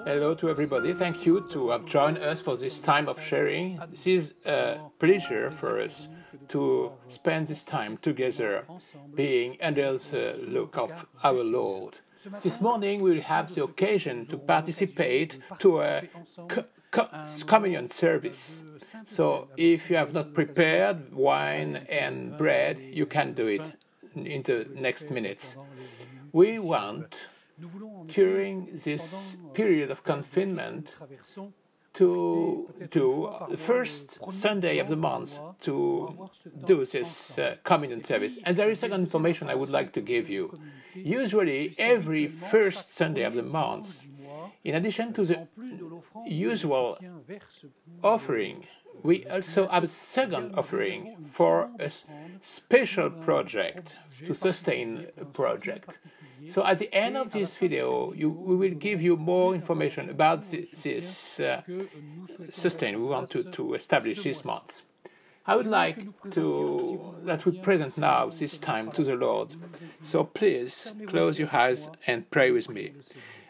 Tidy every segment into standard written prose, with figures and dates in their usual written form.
Hello to everybody. Thank you to have joined us for this time of sharing. This is a pleasure for us to spend this time together, being under the look of our Lord. This morning we'll have the occasion to participate to a communion service. So if you have not prepared wine and bread, you can do it in the next minutes. We want, during this period of confinement, to do the first Sunday of the month to do this communion service. And there is second information I would like to give you. Usually, every first Sunday of the month, in addition to the usual offering, we also have a second offering for a special project, to sustain a project. So at the end of this video, we will give you more information about this sustain we want to establish this month. I would like that we present now this time to the Lord. So please close your eyes and pray with me.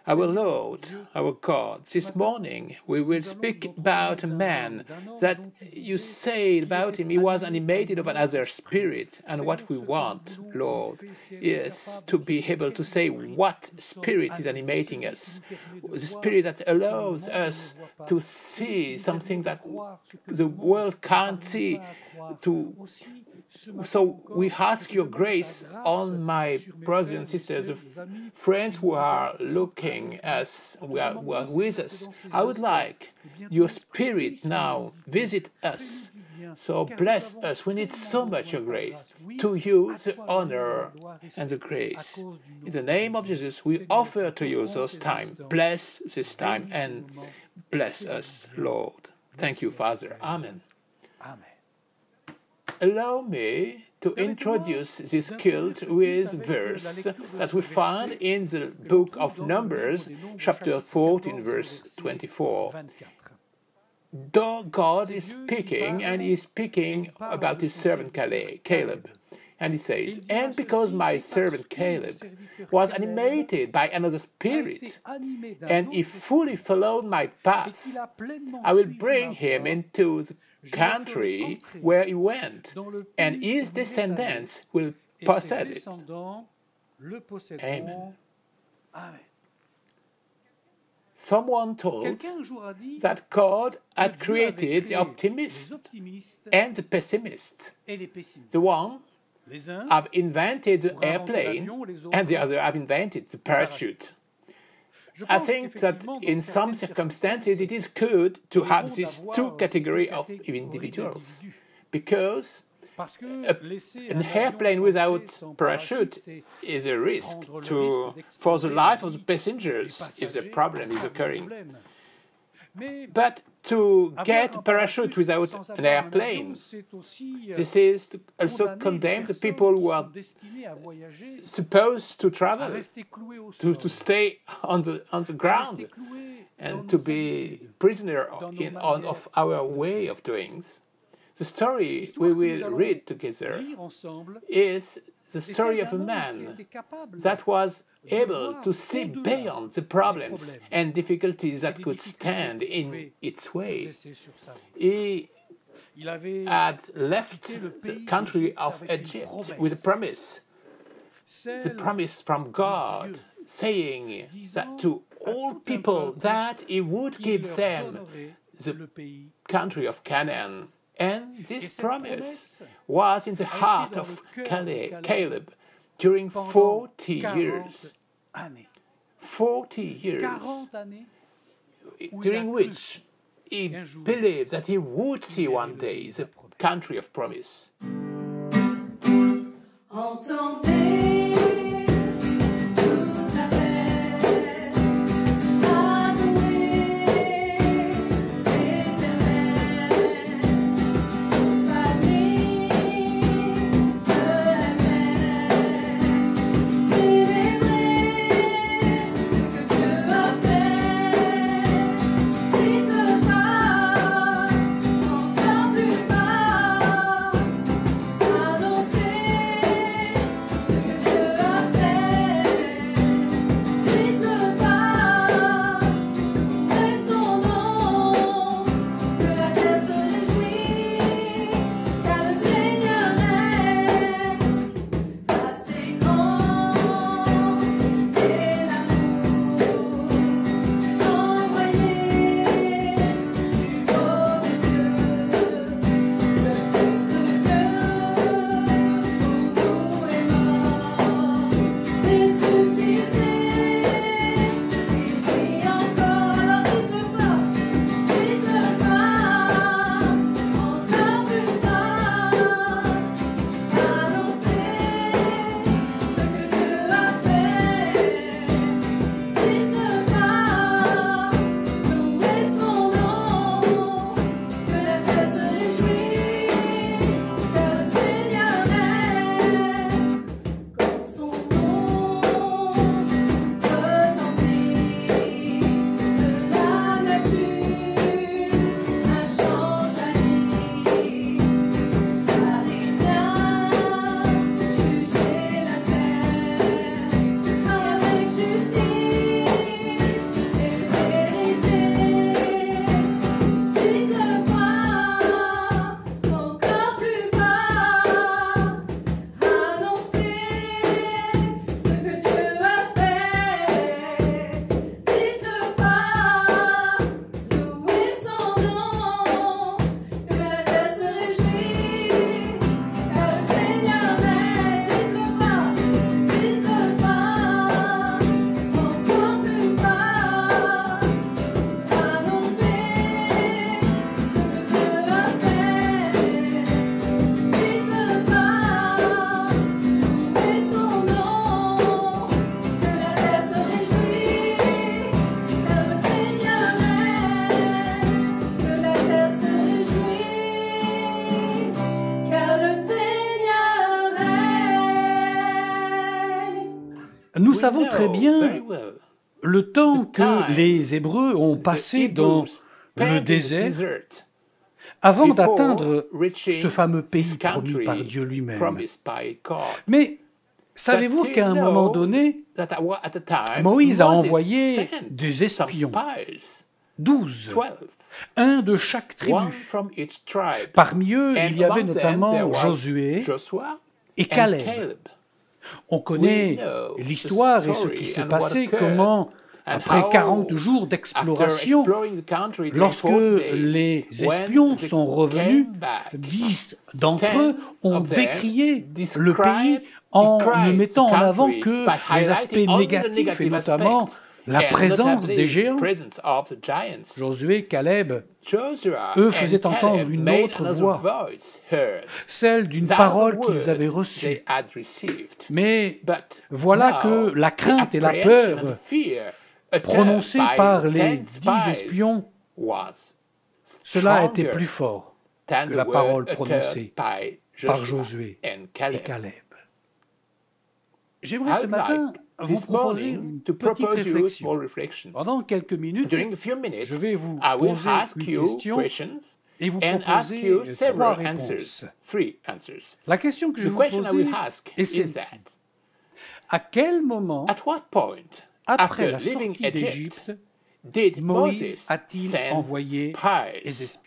Our Lord, our God, this morning we will speak about a man that you say about him, he was animated of another spirit. And what we want, Lord, is to be able to say what spirit is animating us. The spirit that allows us to see something that the world can't see. So we ask your grace on my brothers and sisters, friends who are looking us, who are with us. I would like your spirit now visit us. So bless us. We need so much your grace. To you the honor and the grace. In the name of Jesus, we offer to you this time. Bless this time and bless us, Lord. Thank you, Father. Amen. Allow me to introduce this cult with verse that we find in the book of Numbers, chapter 14, verse 24. God is speaking, and he is speaking about his servant Caleb. And he says, and because my servant Caleb was animated by another spirit, and he fully followed my path, I will bring him into the country where he went, and his descendants will possess it. Amen. Someone told that God had created the optimist and the pessimist. The one have invented the airplane, and the other have invented the parachute. I think that in some circumstances it is good to have these two categories of individuals, because an airplane without parachute is a risk for the life of the passengers if the problem is occurring. But to get a parachute without an airplane, this is to also condemn the people who are supposed to travel, to stay on the ground, and to be prisoner of our way of doing. The story we will read together is the story of a man that was able to see beyond the problems and difficulties that could stand in its way. He had left the country of Egypt with a promise, the promise from God, saying that to all people that he would give them the country of Canaan. And this promise was in the heart of Caleb during 40 years. 40 years, during which he believed that he would see one day the country of promise. Nous We savons très know bien very well le temps the que time les Hébreux ont the passé dans Hebrews le spent in the désert desert avant before d'atteindre reaching ce fameux this pays promis par country Dieu lui-même. promised by God. Mais But savez-vous do qu'à you un moment know donné, that at the time, Moïse a Moses envoyé sent des some espions, spies, 12, 12, un de chaque one tribu. from each tribe. Parmi eux, And il y avait among them there notamment was Josué Joshua et and Caleb. Caleb. On connaît We know l'histoire the et ce qui story s'est and what passé, occurred, comment, and après how, 40 jours after d'exploration, exploring the country during lorsque 40 days, les when espions they sont revenus, came back, 10 d'entre 10 eux ont of them décrié le pays en ne decried mettant the en avant country que by les aspects highlighting only the négatifs et negative notamment aspects, la and présence notably des the géants. presence of the giants. Josué et Caleb, Joshua eux, and faisaient entendre Caleb une made autre another voix, voice heard, celle d'une that parole of the qu'ils avaient word reçue. they had received. Mais But voilà now, que la the crainte et la apprehension and peur fear uttered prononcées by par the les 10 10 spies espions, was cela était stronger plus fort than que the la parole word prononcée uttered by par Joshua Josué and et Caleb. Caleb. J'aimerais I ce would matin like vous this proposer morning une to petite propose you a small réflexion. reflection. Pendant quelques minutes, During a few minutes, je vais vous I will poser ask une you question questions et vous and ask proposer you 3 several réponses. answers, 3 answers. La question que je The vais vous question I poser will ask est is celle-ci. that, À quel moment, at what point, après after la leaving sortie Egypt, d'Égypte, did Moïse Moses a-t-il send envoyé les spies? espions?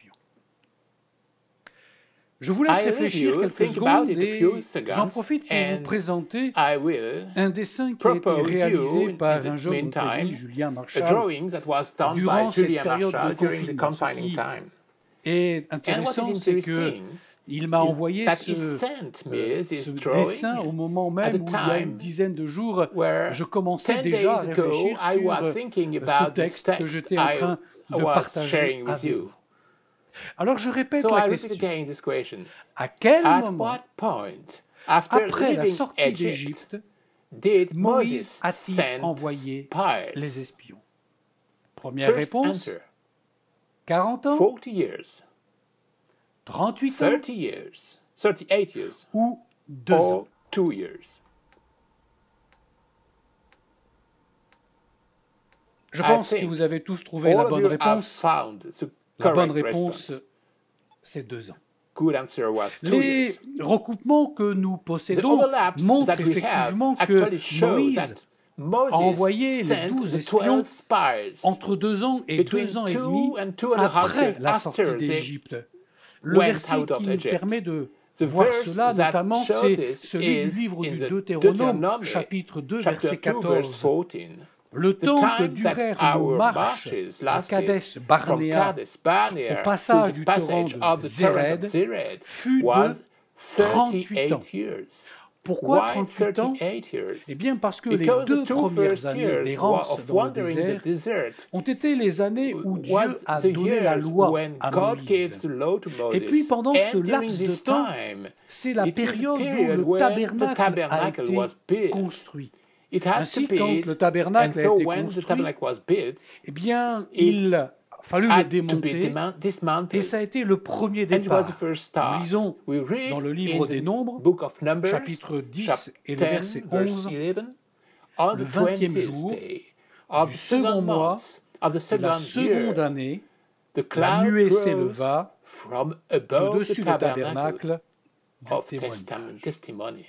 Je vous laisse I leave réfléchir you, quelques think about secondes it a et few j'en seconds, profite pour vous and présenter I will un dessin qui a été propose réalisé you, par in un the jeune de notre meantime, église, Julien a Marchal, drawing that was done by durant cette Julia période de Marshall during the confinement. Ce confining qui time. est And what intéressant, is c'est interesting qu'il m'a is envoyé that ce he sent me ce this dessin au drawing moment at même a où il y a une time dizaine de jours, where je commençais 10 déjà à days ago réfléchir I was sur thinking ce about this texte que text j'étais en I train de was partager sharing with avec you. vous. Alors je répète So la I repeat question. again this question. À quel At moment, what point, after après la leaving sortie Egypt, d'Égypte, did Moïse Moses a-t-il send envoyé les spies? espions? Première First réponse, answer, 40 ans, 40 years, 38 ans 30 years, 38 years, ou 2 ans. or 2 years. Je I pense que think vous avez tous trouvé All la of bonne you have réponse. found the La bonne correct réponse, response. c'est 2 ans. Good answer was 2 Les years. recoupements que nous The possédons overlaps montrent that we have effectivement actually que show Moïse that a envoyé Moses les sent 12 the espions 12 spies entre 2 ans et between 2 ans et 2 demi and 2.5 après years la sortie after they d'Égypte. Le went verset out of qui nous Egypt. permet de The voir verse cela, that notamment, shows c'est this celui du is livre in du the Deutéronome, Deuteronomy, chapitre 2, chapter verset 2, verse 14. 14. Le The temps que time that durèrent nos our marches marches à lasted Kadesh from Barnéa Kadesh Barnea au passage to du the passage torrent of de the torrent of Zered Zered fut de was 38 ans. 38 years. Pourquoi Why 38 ans? 38 years? Eh bien parce que les Because deux the 2 premières first années years d'errance of dans le wandering the désert desert ont été les années où Dieu was a the donné la years loi when à God gave Moïse. the law to Et puis Moses. pendant ce And during laps de this temps, time, c'est la it is a période où period le when the tabernacle a tabernacle été was built. construit. It had Ainsi, to be, quand le and tabernacle a so été when the construit, tabernacle was built, eh bien, it il a fallu le had to be démonter dismantled. et ça a été le premier And it was the départ. first start. Nous lisons We read dans le in livre the des Nombres, book of Numbers, chapitre 10 et le chapter verset 10, verse 11, 11, on le the 20e 20th jour day of du the second second mois month of the de la second year, seconde année, the la cloud nuée rose s'éleva from above the au-dessus du tabernacle tabernacle du of témoignage. testimony.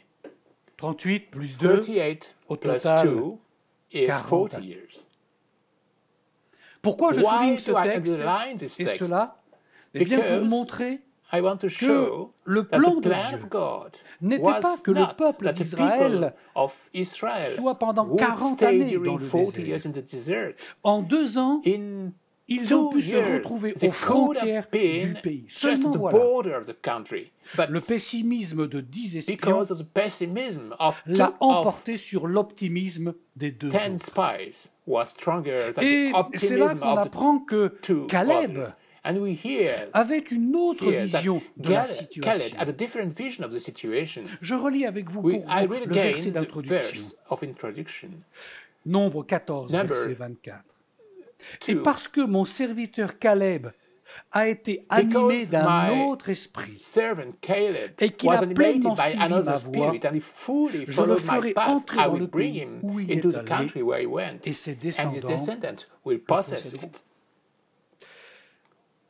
38 plus 2, 38 au plus total, 2 is 40 40 years. Pourquoi je Why souligne ce do I texte underline this et text? cela? Eh bien, pour Because montrer I want to show le that plan the de plan Dieu of God n'était was pas que le not peuple that the d'Israël people of Israel soit pendant would 40 stay années during dans le 40 désert. years in the desert. En 2 ans, In ils ont 2 pu se years, retrouver they aux could frontières have been du pays. just Seulement at the voilà, border of the country. But le pessimisme de 10 espions because of the pessimism of l'a emporté sur l'optimisme des 2 10 autres. spies was stronger than Et the c'est là optimism qu'on of the apprend que 2 Caleb others. And we hear avait une autre here that vision de la Caleb situation. had a different vision of the situation. Je relis avec vous I pour read vous le again verset the d'introduction. verse of introduction. Nombre 14, Number verset 24. Et 2. parce que mon serviteur Caleb a été animé Because d'un my autre esprit servant Caleb et qu'il was a animated pleinement by suivi another ma voie, spirit and he fully je le followed my ferai path, entrer I dans will le bring pays him où il into est the allé country where he went, et ses and his descendants descendants will le possess posséderont. it.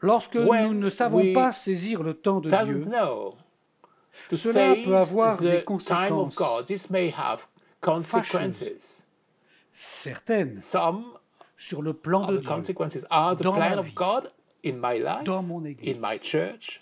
Lorsque nous When ne savons we pas saisir le temps de doesn't Dieu, know to cela peut seize avoir des the time of conséquences God, this may have consequences. certaines Some sur le plan of de the Dieu, consequences are the dans plan ma of vie, God in my life, dans mon in Église. my church.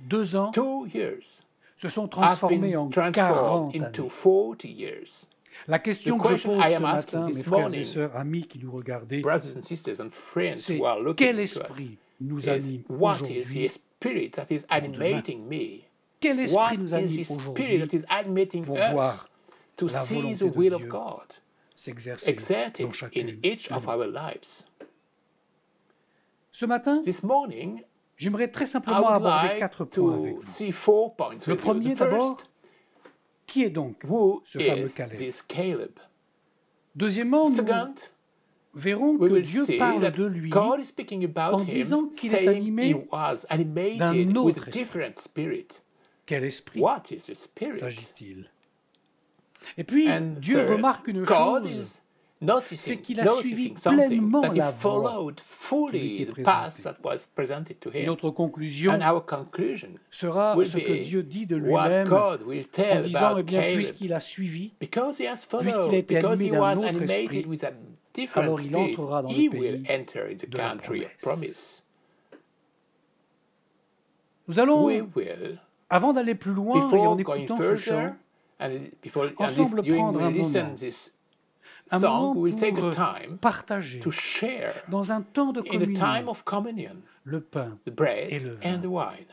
2 ans 2 years se sont have transformés been en transformed 40 into années. 40 years. La question The que je question pose I ce am asking matin, this mes frères et morning, sœurs, amis qui nous regardez, brothers and sisters and friends c'est who are looking quel to us, esprit nous is anime what is aujourd'hui the spirit that is animating me? Quel esprit What nous is anime the spirit aujourd'hui that is animating pour us voir to la see volonté the de will of Dieu God s'exercer exerted dans chacune in each de of nous? our lives? Ce matin, This morning, j'aimerais très I simplement would aborder like 4 points avec to vous. see 4 points Le with you. premier The d'abord, first, qui est donc who ce fameux is Caleb? this Caleb? Deuxièmement, nous Second, verrons we que will Dieu see parle that de lui God is speaking about en disant him, qu'il est saying animé he was animated d'un with autre a different spirit. Quel esprit What is the spirit? s'agit-il? Et puis, And Dieu third, remarque une God chose, is noticing, c'est qu'il a suivi noticing something, pleinement that he la voie followed qui lui fully était the path présentée. that was presented to Et him. notre conclusion And our conclusion sera will ce que be Dieu dit de what lui-même God will en tell disant, about eh bien, Caleb. puisqu'il a suivi, Because he has puisqu'il a followed, été because animé he d'un was autre animated esprit, with a different alors il spirit, entrera dans he le will pays enter in the de la country of promesse. promise. Nous allons, We will, avant d'aller plus loin et en before going écoutant ce chant, further, and before ensemble prendre un listen moment, this un song, moment we will take a pour time partager to share dans un temps de in a time communion of communion le pain the et bread le and vin. the wine.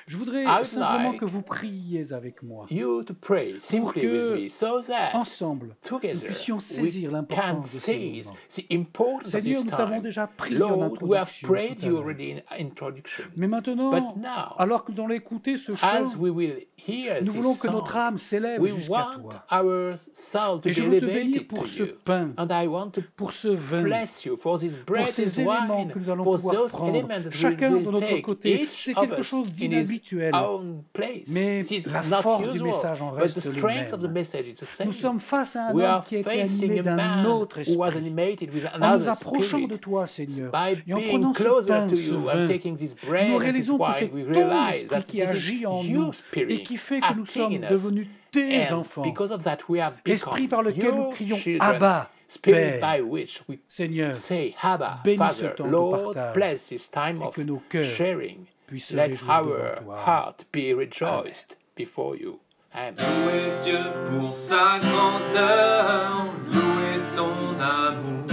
Je voudrais I would simplement like que vous priez avec moi You to pray simply with que me so that ensemble nous together puissions we saisir can l'importance de ces seize moments. the importance of Seigneur, this nous t'avons time. déjà prié en Lord, we have introduction prayed tout à you l'heure. already in introduction. Mais maintenant, But now, alors que nous allons écouter ce chant, as we will hear nous voulons this que song, notre âme s'élève we jusqu'à want toi. our soul to Et je be veux te bénir elevated pour to ce you. pain, And I want to pour ce vin, bless you for this bread pour ces and éléments wine, que nous allons for pouvoir those prendre, elements that chacun we de will notre take, côté. each C'est of quelque us chose in his d'inhabituel, own place. mais This is la not force du usual, message en but the reste le strength of the même. message is the same. Nous sommes face à un We homme are qui a été facing animé a d'un man autre who was esprit. animated with En nous another approchant de spirit. toi, Seigneur, By et en being prenant ce closer pain, to ce you vin, and taking this nous bread and this réalisons que wine, c'est we ton realize esprit that qui this agit is en your nous et spirit qui fait que nous acting sommes in us. devenus tes And enfants. because of that, we have become Esprit par lequel nous your crions children. Abba, Spirit Père. by which we Seigneur, say, Abba, bénis ce Father, temps de Lord, partage bless this time et of que nos cœurs sharing. puissent se Let réjouir our devant toi. heart be rejoiced before you. Amen. Louez Dieu pour sa grandeur, louez son amour,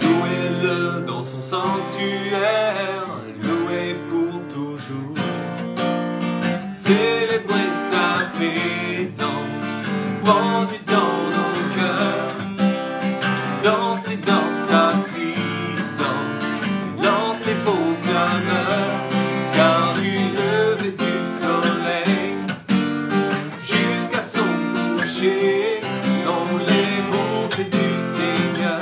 louez-le dans son sanctuaire, louez pour toujours. Célébrez sa présence, pendue dans nos cœurs, dansez dans sa puissance, lancez vos clameurs, car du lever du soleil jusqu'à son coucher, dans les bontés du Seigneur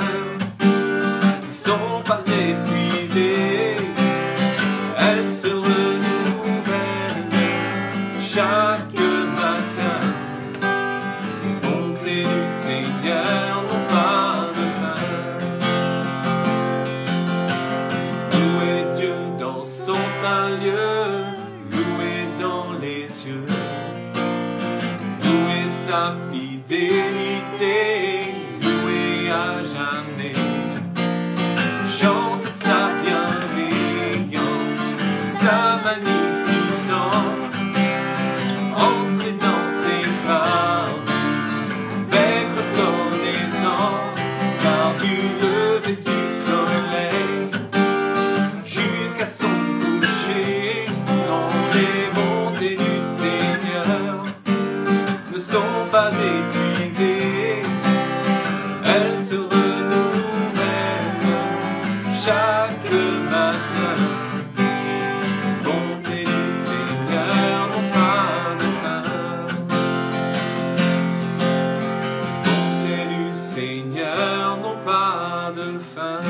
ne sont pas épuisées, elles se renouvellent chaque matin. Les bontés du Seigneur n'ont pas de fin. Louez Dieu dans son saint lieu, louez dans les cieux, louez sa fidélité, louez à jamais. Chantez sa bienveillance, sa magnificence, entrez dans ses parvis avec reconnaissance, car du lever du soleil jusqu'à son coucher, dans les bontés du Seigneur ne sont pas épuisées, elles se renouvellent chaque matin. Les bontés du Seigneur n'ont pas de fin. Les bontés du Seigneur n'ont pas de fin.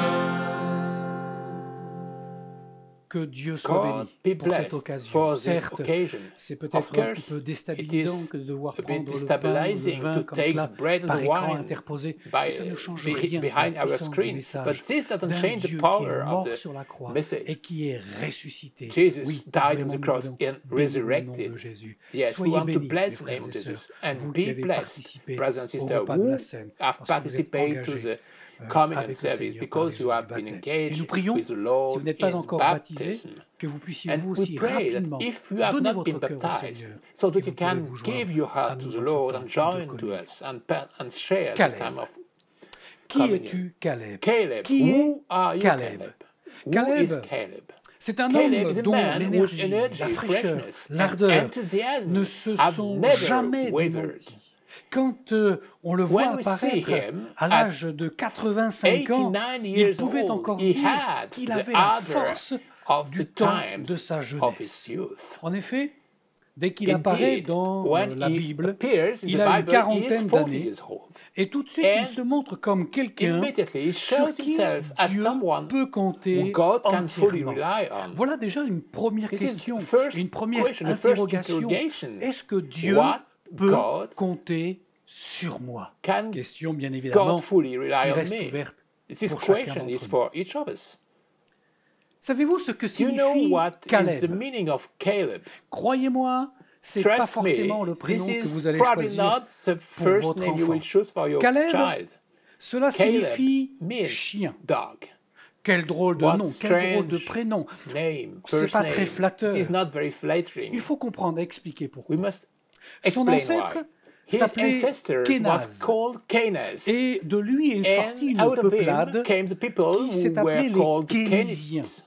Que Dieu soit God béni be pour cette blessed occasion. for this Certes, occasion. c'est Of peut-être un course, petit peu it déstabilisant is que de devoir a bit prendre le pain ou le destabilizing vin to comme take cela the bread and par the écran wine interposé, by, mais ça ne change rien de la behind our puissance du screen. But message this doesn't d'un change the Dieu qui power est of mort the sur la croix message. et qui est ressuscité. Jesus Oui, died on vraiment, the nous cross voulons and bénir le nom resurrected. de Jésus. Yes, we Soyez want to bénis, bless mes the name frères of et sœurs, Jesus and vous qui be avez blessed, participé brothers and au sisters, repas de who la scène, have parce que vous êtes participated to engagés the communion avec le service Seigneur par because les you eaux have du been baptême. Et engaged nous prions, with the si vous Lord n'êtes pas in encore baptisé, baptism. que vous puissiez And vous we aussi pray that rapidement if you have donner not been votre cœur au baptized, Seigneur, so et that vous you pourrez can vous joindre give your à heart to nous the dans ce Lord temps and de join to communion. us and share this Caleb. time of Qui communion. es-tu, Caleb? Caleb, Qui est who are you, Caleb? Caleb? Who Caleb, is Caleb? c'est un Caleb homme is a dont man whose l'énergie, energy, la fraîcheur, freshness, and l'ardeur enthusiasm ne se have sont never jamais wavered. démentis. Quand on le voit When we see apparaître him à l'âge de 85 ans, 89 il years pouvait old, encore he dire had qu'il the avait la ardor force of du the temps times de sa of his jeunesse. youth. En effet, dès qu'il apparaît Indeed, dans when la he Bible, appears in il the a une Bible, he is quarantaine 40 d'années, years old. et tout de suite il And se montre comme quelqu'un Immediately he sur shows qui himself as Dieu someone peut who compter God can fully entièrement. rely on. Voilà déjà une première This is question, the first une première question, the first interrogation. interrogation. Est-ce que Dieu What peut God compter sur moi? Can Question bien évidemment God fully qui rely on reste me? ouverte This pour chacun question is d'entre nous. for each of us. Savez-vous ce que Do you know signifie what is the Caleb? meaning of Caleb? Croyez-moi, c'est pas Trust forcément me, le prénom this que is vous allez probably choisir not the pour first votre name you will enfant. choose for your Caleb, child. Cela Caleb signifie means chien. dog. Quel drôle de What nom, quel drôle de strange prénom. Name, C'est first pas très name. flatteur. This is not very flattering. Il faut comprendre, expliquer pourquoi. We must Son explain ancêtre why. His s'appelait ancestors Kénaz. was called Kenaz. Et de lui est sortie And une out of him peuplade came the people qui s'est who appelée were les called Kénésiens. Kenites.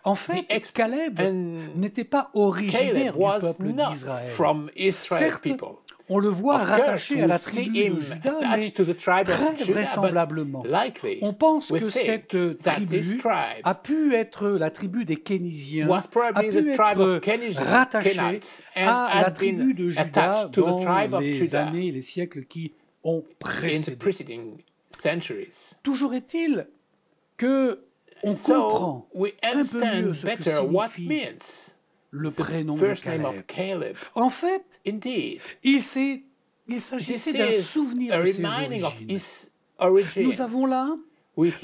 En fait, Caleb and n'était pas originaire Caleb du was peuple not d'Israël. from Israel Certes, people. on le voit Of course, rattaché à we la see tribu de him Juda, mais attached to the tribe of très Judah, vraisemblablement, but likely on pense we que think cette that tribu this tribe a pu être la tribu des Kénisiens, was a probably pu the tribe être of Kenizim, rattachée Kenites, and à la has tribu been de Juda attached to the dans tribe of les Judah années, les siècles qui ont in the précédé. preceding centuries. Toujours est-il que on So comprend we un peu understand mieux ce que better what signifie means le the prénom de first name Caleb. of Caleb. En fait, Indeed, il this s'agissait d'un is souvenir a de ses reminding of origines. his origins. Nous avons là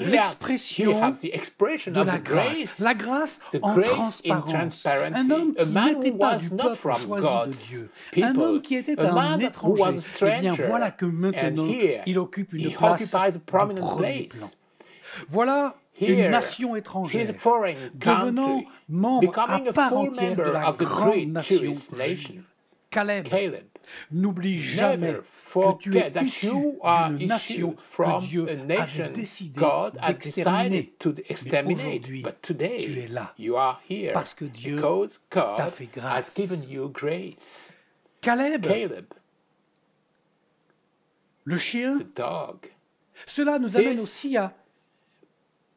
l'expression de de la grâce en grace in transparence. transparency. Un homme A qui man n'était who pas was du not peuple from choisi de God's Dieu, people. un homme qui était A un man who étranger, was a stranger. eh bien voilà que maintenant And here, il occupe une he place occupies a de prominent premier place. plan. Voilà Here, une nation he étrangère is a foreign devenant country, membre becoming à a part full entière de member la of the grande great nation Jewish nation. juive. Caleb, Caleb, n'oublie jamais never que tu es forget that issu you are d'une nation issued que from Dieu a avait nation décidé God had d'exterminer. decided to Mais exterminate. aujourd'hui, But today, tu es là you are here parce que Dieu because God t'a fait grâce. has given you grace. Caleb, Caleb, le chien, the dog, cela nous amène This aussi à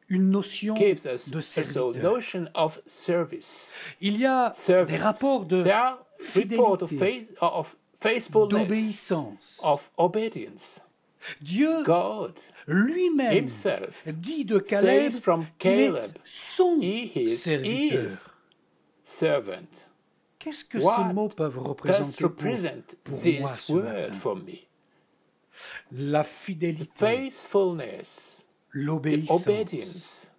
une notion gives us de a serviteur. notion of service. Il y a Servant. des rapports de There are reports of, fidélité, of faithfulness, d'obéissance. of obedience. Dieu God lui-même himself dit de Caleb says from qu'il est Caleb, son he is serviteur. his servant. Qu'est-ce que What ces mots peuvent Does représenter represent pour moi this ce word matin? for me. La The fidélité, faithfulness, the l'obéissance. obedience.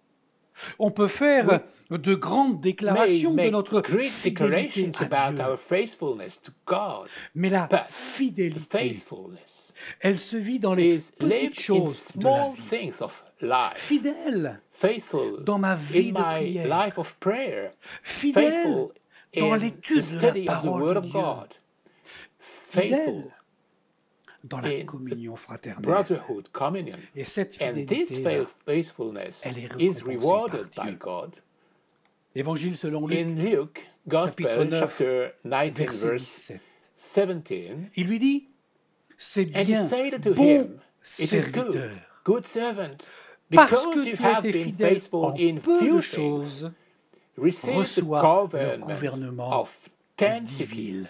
On peut faire de grandes déclarations de Make notre great fidélité declarations à about Dieu. our faithfulness to God. Mais la But the fidélité, faithfulness elle se vit dans les is petites lived in choses de la small vie. things of life. Fidèle Faithful dans ma vie in de my prière. life of prayer. Fidèle Faithful dans in l'étude the de la study of the parole Word de of Dieu. God. Faithful Fidèle dans la in communion fraternelle. brotherhood, communion. Et cette And this fidélité, faithfulness elle est is récompensée rewarded par by Dieu. God. Évangile selon Luc, In Luke, chapitre Gospel, 9, chapter 19, verset verse 17. 17, Il lui dit, c'est and he bien, said to bon him, It is serviteur, good, good servant, parce because que you tu as have été been fidèle faithful en in peu few de things, choses, receive the reçois le gouvernement of 10 des cities. villes.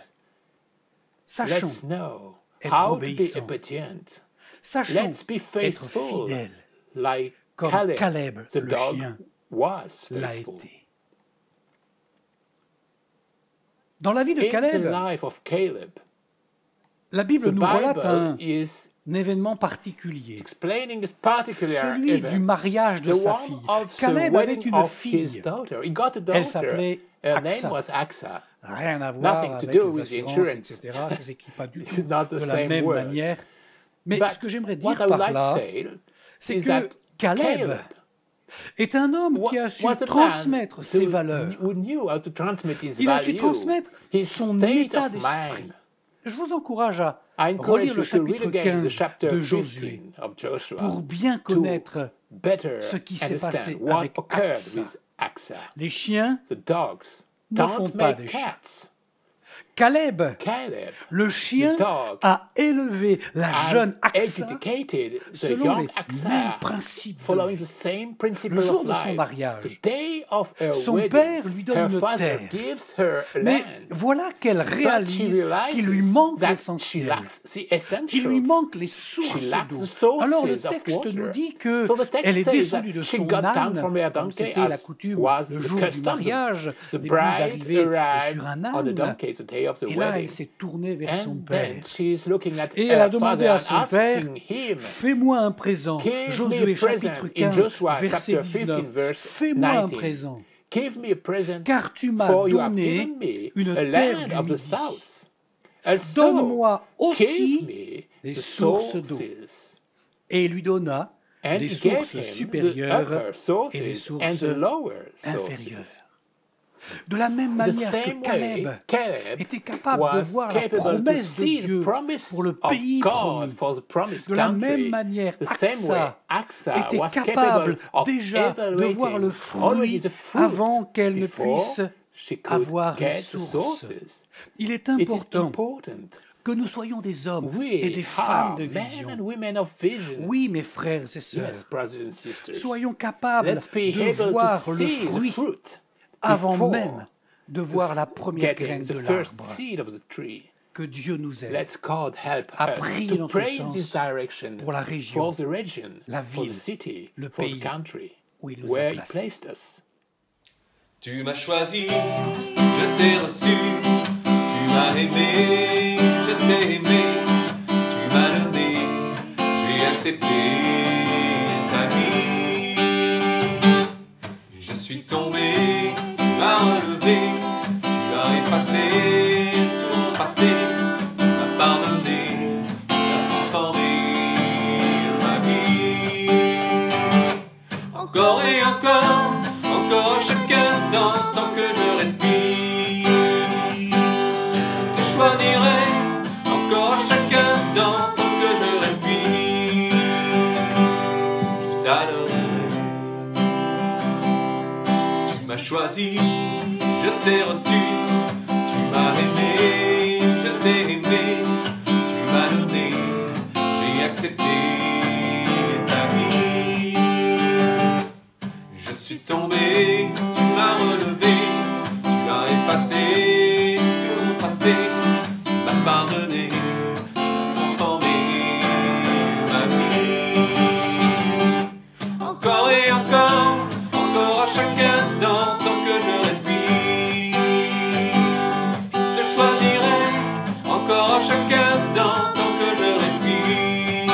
Sachons Let's know être how to be obéissants. obedient. Sachons Let's be être faithful, fidèles like comme Caleb, Caleb, the le dog, chien, was l'a faithful. été. Dans la vie de In the Caleb, life of Caleb, la Bible the nous relate Bible is un événement particulier, explaining this particular celui du event, mariage de the sa one fille. of the Caleb avait wedding une of his fille. daughter. He got a Elle daughter. s'appelait Her name Aksa. was Aksa. Rien à voir Nothing to avec do les with the assurances, insurance. etc. Ça s'écrit pas du It's tout not the de la same même word. manière. Mais But ce que j'aimerais what dire I would par like là, to tell c'est is que that Caleb est un homme qui a su was a man transmettre ses who valeurs. knew how to transmit his Il a su value, transmettre his son state état of d'esprit. mind. Je vous encourage à I encourage relire le you to read chapitre again the 15 chapter de Josué 15 of Joshua pour bien to connaître better ce qui s'est passé understand what avec occurred Aksa. with Aksa. les chiens. The dogs Ne font don't pas make des chiens. cats. Caleb, Caleb le chien, the dog, a élevé la has jeune Aksa educated the selon young les mêmes Aksa, principes. following the same principle Le jour of de son life. mariage, The day of her son wedding, père lui donne her une father terre. gives her Mais land. voilà qu'elle But she réalise qu'il lui realizes manque that she l'essentiel. lacks the Il essentials. lui manque les She sources lacks the d'eau. sources Alors le of texte water. nous dit que So the text elle est says descendue that de she son got down âne, from her comme donkey c'était la as coutume was le the jour du custom. mariage, The l'épouse bride arrivait arrived sur un on the âne. donkey, the day of the Et là, wedding. elle s'est tournée vers son And père. then she's looking at Et elle a her demandé father à and son père, asking him, fais-moi un présent. give me Josué a present chapitre in 15, Joshua verset chapter 15 19. verse Fais-moi un 19. présent, Give me a present, car tu m'as for you have donné given me une a terre land du of the Midi. south. And so, Donne-moi give aussi me les the sources d'eau. sources. Et il lui donna And des he gave sources him the supérieures upper et sources les and sources the lower inférieures. sources. De la même The manière same que way, Caleb était capable de was voir la capable to promesse de see the Dieu promise pour le of pays God promis. for the promised De la country. même manière, The same way, Aksa Aksa était was capable capable of déjà de evaluating voir le already fruit the fruit avant qu'elle ne before puisse she could avoir les get the sources. sources. Il est It is important important. que nous soyons des hommes et We des femmes are de men vision. and women of vision. Oui, mes frères et sœurs, Yes, brothers and sisters. soyons capables Let's be de able to voir le see the fruit fruit avant before même de voir la première getting graine the de first l'arbre. seed of the tree. Que Dieu nous aide Let's God help à us prier to dans ce pray in sens this direction pour la région, for the region, la for the ville, city, le for the pays country, où il nous a where He placés. placed us. Tu m'as choisi, je t'ai reçu, tu m'as aimé, je t'ai aimé, tu m'as donné, j'ai accepté ta vie. Je suis tombé, tu m'as relevé, tu as effacé tout mon passé, tu m'as pardonné, tu as transformé ma vie. Encore et encore, encore à chaque instant, tant que je respire. Je te choisirai, encore à chaque instant, tant que je respire. Je t'adorerai. Tu m'as choisi, je t'ai reçu. Tu m'as aimé, je t'ai aimé. Tu m'as donné, j'ai accepté ta vie. Je suis tombé, tu m'as relevé, tu as effacé tout mon passé, tu m'as pardonné, tu as transformé ma vie. Encore et encore, encore à chaque instant, tant que je respire. Je te choisirai, encore à chaque instant, tant que je respire.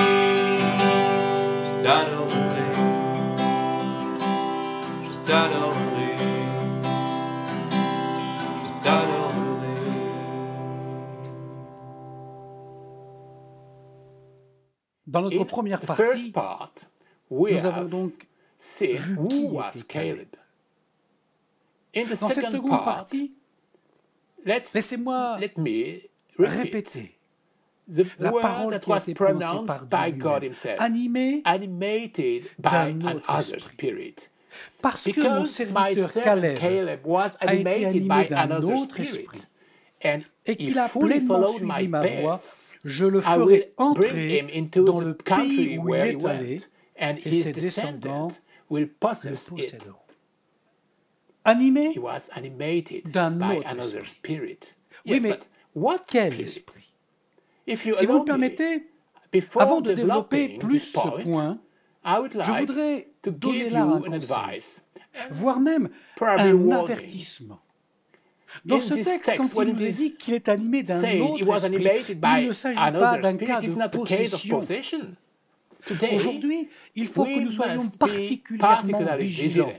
Je t'adorerai. Je t'adorerai, je t'adorerai. Dans notre In première the partie, first part, we nous avons have donc seen vu who qui was était Caleb. Caleb. In the Dans cette second seconde part, partie, laissez-moi let me repeat répéter the la word parole that qui a was été prononcée pronounced par by Dieu God lui-même, Himself, animé animated by d'un an autre other esprit. spirit. parce que mon Because my serviteur servant Caleb Caleb was a été animated animé by d'un another autre spirit, esprit and et he qu'il a fully pleinement followed my suivi ma voix, path, je le I will ferai bring entrer him into dans the le country pays où il where he est allé went, and et his ses descendants descendants will le possess it. posséderont. Animé He was animated d'un by autre another esprit. spirit. Oui, Yes, mais but what quel spirit? esprit? If you Si vous allow le permettez, me, before avant de développer developing plus this ce point, point, I would je like voudrais to donner give là you un an conseil, advice, voire même probably un warning. avertissement. Dans In ce this texte, text, quand il when nous it est is dit qu'il est animé d'un said it autre was esprit, animated il by ne s'agit pas another d'un cas spirit. It's de not a case of possession. possession. Today, Aujourd'hui, il faut que we nous soyons must be particulièrement particularly vigilants. vigilant.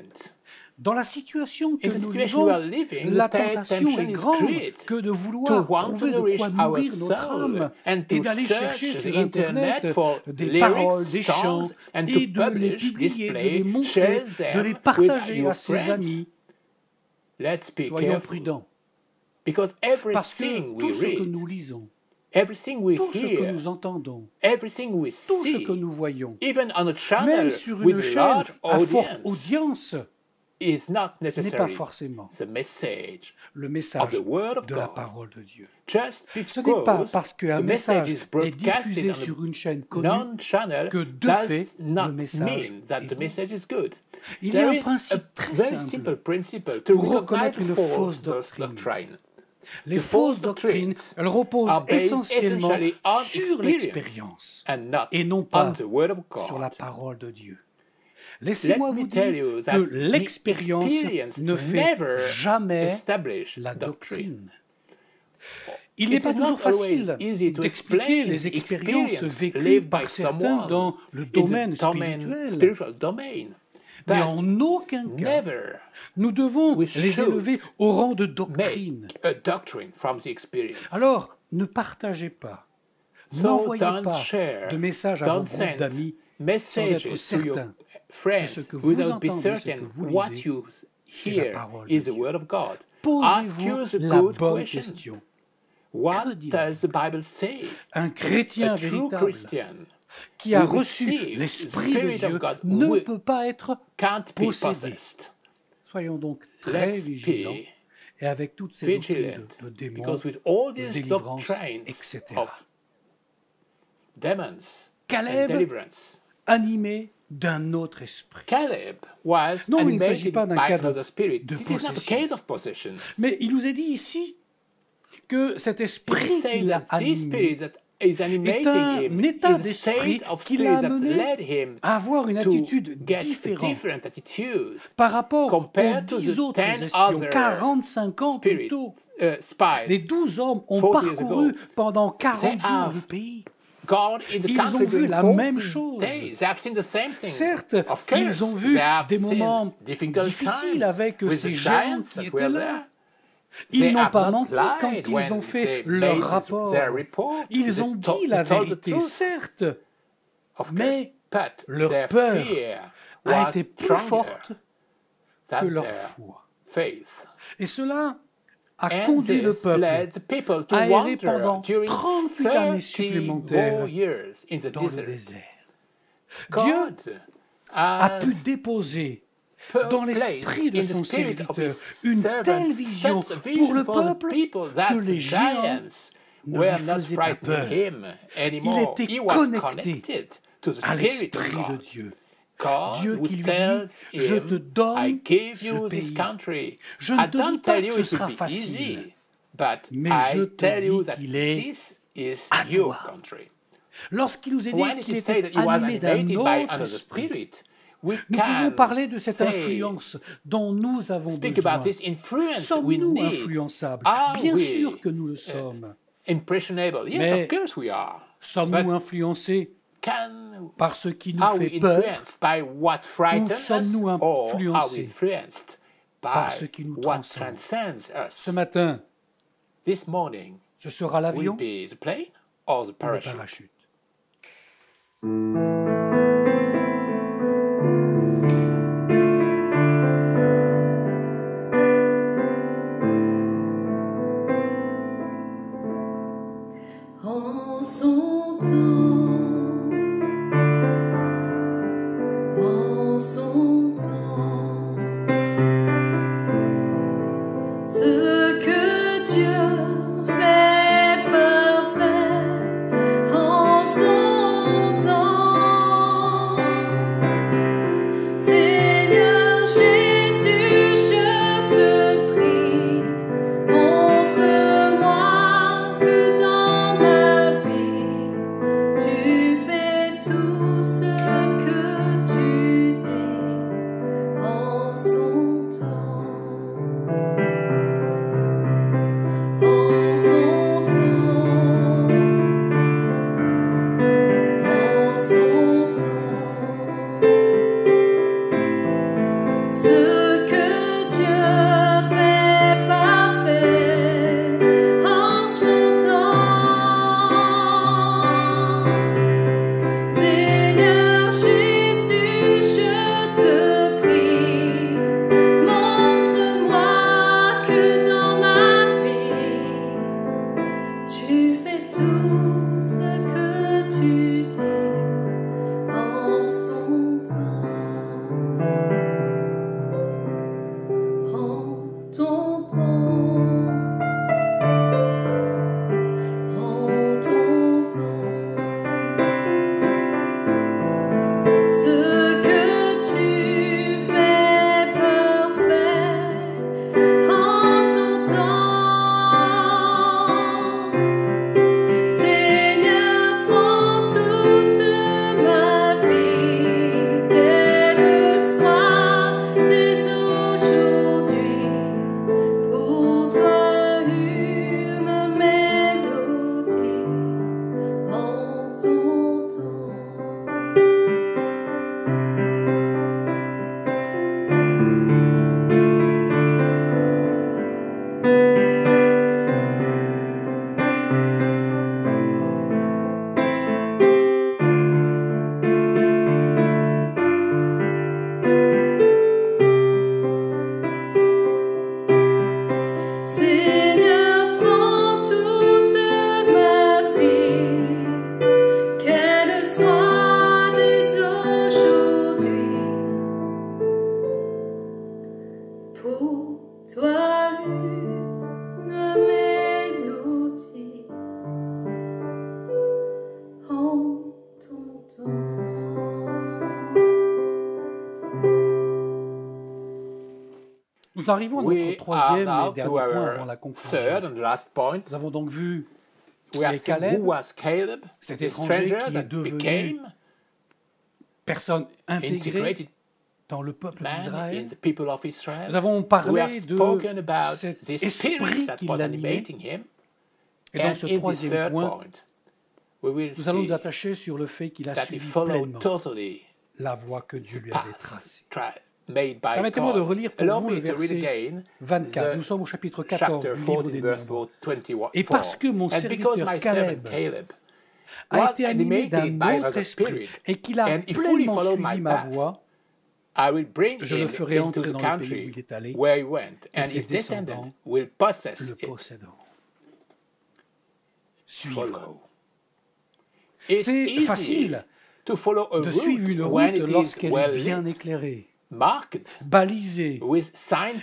Dans la situation que In the nous situation we are vivons, living, la the tentation temptation est is grande great que de to vouloir want to trouver de nourish quoi our nourrir notre soul âme and et to d'aller chercher search sur the internet Internet for des lyrics, paroles, des chants songs, and et to de les publish, publier, de display, les montrer, share de them les with partager your à ses friends. amis. Let's be Soyons careful, prudents, because parce que everything we tout ce que read, nous lisons, everything we tout ce que hear, nous entendons, everything we tout ce see, que nous voyons, even on a même channel sur with une a chaîne large à forte audience, audience, is not n'est pas necessarily forcément the message le of message the Word of de la God. parole de Dieu. Just Ce n'est pas because parce qu'un the message message is est broadcasted diffusé on sur a une chaîne connue non-channel que de fait, does not le message mean that est the bon. message is good. Il y a There un is a principe très very simple simple principle to pour recognize reconnaître une fausse doctrine. Les The fausses false doctrines, doctrines elles reposent are based essentiellement essentially on sur experience l'expérience and not et non on pas the Word of sur la God. parole de Dieu. Let Laissez-moi me vous tell dire you that que l'expérience experience ne fait never jamais establish la doctrine. doctrine. Il n'est It pas is not toujours facile always easy to d'expliquer explain les the expériences experience vécues lived par by certains someone dans le in the domaine spirituel. spiritual domain. Mais But en aucun cas, never nous devons we les should élever au rang de doctrine. make a doctrine from the experience. Alors, ne partagez pas, So n'envoyez don't pas share, de messages à vos don't groupes send d'amis messages sans être to your certain friends ce que vous without be entendez, ce certain que vous what lisez, you c'est la hear parole de is the Dieu. Word of God. Ask Posez-vous you the la good bonne question. question. What Que dit does the Bible say? Un chrétien A true véritable Christian qui a who reçu receives l'Esprit the de Spirit of Dieu God ne will- peut pas être can't be possédé. possessed. Soyons donc très Let's vigilants be et avec toutes ces vigilant, doctrines de démons, because with all de these délivrance, doctrines etc. of demons and Caleb deliverance, animé d'un autre esprit. Caleb was Non, il ne s'agit animated pas d'un by cas de another spirit. de This is not a possession. case of possession. Mais il nous est dit ici que cet He esprit said qu'il a that this animé spirit that is animating un him état is a d'esprit state of qui spirit l'a that amené led him à avoir une to attitude get a différente different attitude par rapport aux compared to 10 the autres 10 espions, other 45 ans plus spirit tôt. spies. Les 12 hommes ont 40 years parcouru ago. pendant 40 They jours have le pays. God in the Ils country ont vu during la 40 même chose. days. They have seen the same thing. Certes, Of course, ils ont vu they have des seen moments difficult difficiles times avec with ces the géants giants qui that étaient were là. there. Ils They n'ont have pas not menti quand lied ils when ont fait they leur made rapport. their report. Ils They ont told- dit la they told the vérité, truth, certes, of course, mais but leur their peur fear a was été plus stronger forte que than leur their foi. faith. Et cela a And conduit le this peuple led the people to à errer wander pendant during 38 années 30 supplémentaires more years in the dans le desert. désert. God A pu has déposer dans l'esprit de in the son spirit of serviteur his une servant telle vision such a pour vision le for the peuple people that que the les géants giants ne were lui not faisaient pas frightening peur. him anymore. était He was connecté connected to the à spirit of l'esprit de God. Dieu. God Dieu would qui lui tell dit, je te him, donne I gave ce you this pays. country. Je ne I te don't dis pas tell que you ce it sera will be facile, easy, but mais I je te tell you dis that qu'il est this is à your toi. country. Lorsqu'il nous est dit When it qu'il is said était that he was animé d'un animated by autre another esprit, spirit, we nous can pouvons parler de cette say, influence dont nous avons speak besoin. about this influence we Sommes-nous need. influençables? Are Bien we, sûr que nous le sommes. Impressionable. Yes, Mais of course we are. Sommes-nous But influencés can par ce qui nous are we fait peur influenced by what frightens us, sommes-nous or are influencés we influenced par by ce qui nous what transcende? transcends Ce us? matin, This morning ce sera will l'avion be the plane or the ou le parachute. parachute. En son temps, en son temps, ce que Dieu fait parfait, en son temps. Nous arrivons à notre We are troisième now et dernier to point avant our la conclusion. third and last point. Nous avons donc vu We have est seen Caleb, who was Caleb, cet the étranger stranger qui est that devenu became personne intégrée integrated dans le peuple man in d'Israël. the people of Nous Israel. avons We parlé have spoken de about cet the spirit esprit that qui was l'animait. animating him. Et dans And ce in the troisième third point, point, we will nous allons nous see attacher sur le fait qu'il a that he suivi followed pleinement totally la voie que Dieu the lui avait path tracée. made by Permettez-moi de God. relire pour Allow vous me le to read verset again 24. the Nous sommes au chapitre 14 chapter du livre 14, des verse Nombres. 24. Et parce que mon And because serviteur my servant Caleb Caleb a was été animé d'un animated by autre another esprit spirit, et qu'il a and he fully pleinement followed suivi my ma path, voie, I will bring je le him ferai into entrer the dans le pays où country il est allé, where he went, and ses his descendants descendants will possess le it. posséderont. Suivre. Follow. It's C'est easy facile to follow a de suivre une route when route it is lorsqu'elle well est bien lit, éclairée, marked balisée, with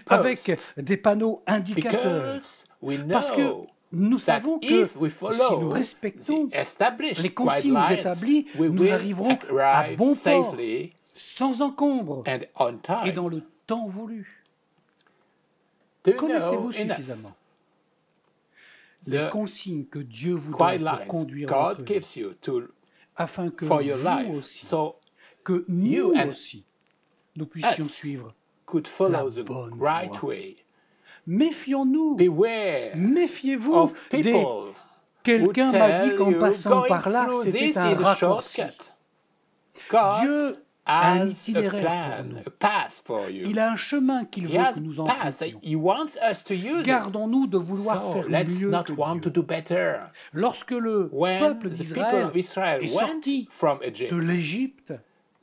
avec signposts, des panneaux indicateurs. because we Parce que know nous that savons que if we si nous follow respectons the established les consignes guidelines, établies, we nous will arriverons à arrive bon port, safely sans encombre and on et time. dans le temps voulu. Do you Connaissez-vous know enough suffisamment les the consignes que Dieu vous donne pour guidelines conduire God votre vie, gives you afin que for your vous life, aussi, so que you nous and aussi, nous puissions us suivre. could follow la the bonne right voie. way. Méfions-nous, Beware méfiez-vous of des... people who Quelqu'un m'a dit tell qu'en you passant going par là, through c'était this un is a raccourci. shortcut. God Dieu a un has a itinéraire plan, pour nous. a path for you. Il a un chemin qu'il He veut has que nous a path. empruntions. He wants us to use it. Gardons-nous de vouloir So faire let's mieux not que want to Dieu. do better. Lorsque le When peuple the people d'Israël of Israel est went sorti from Egypt, de l'Égypte,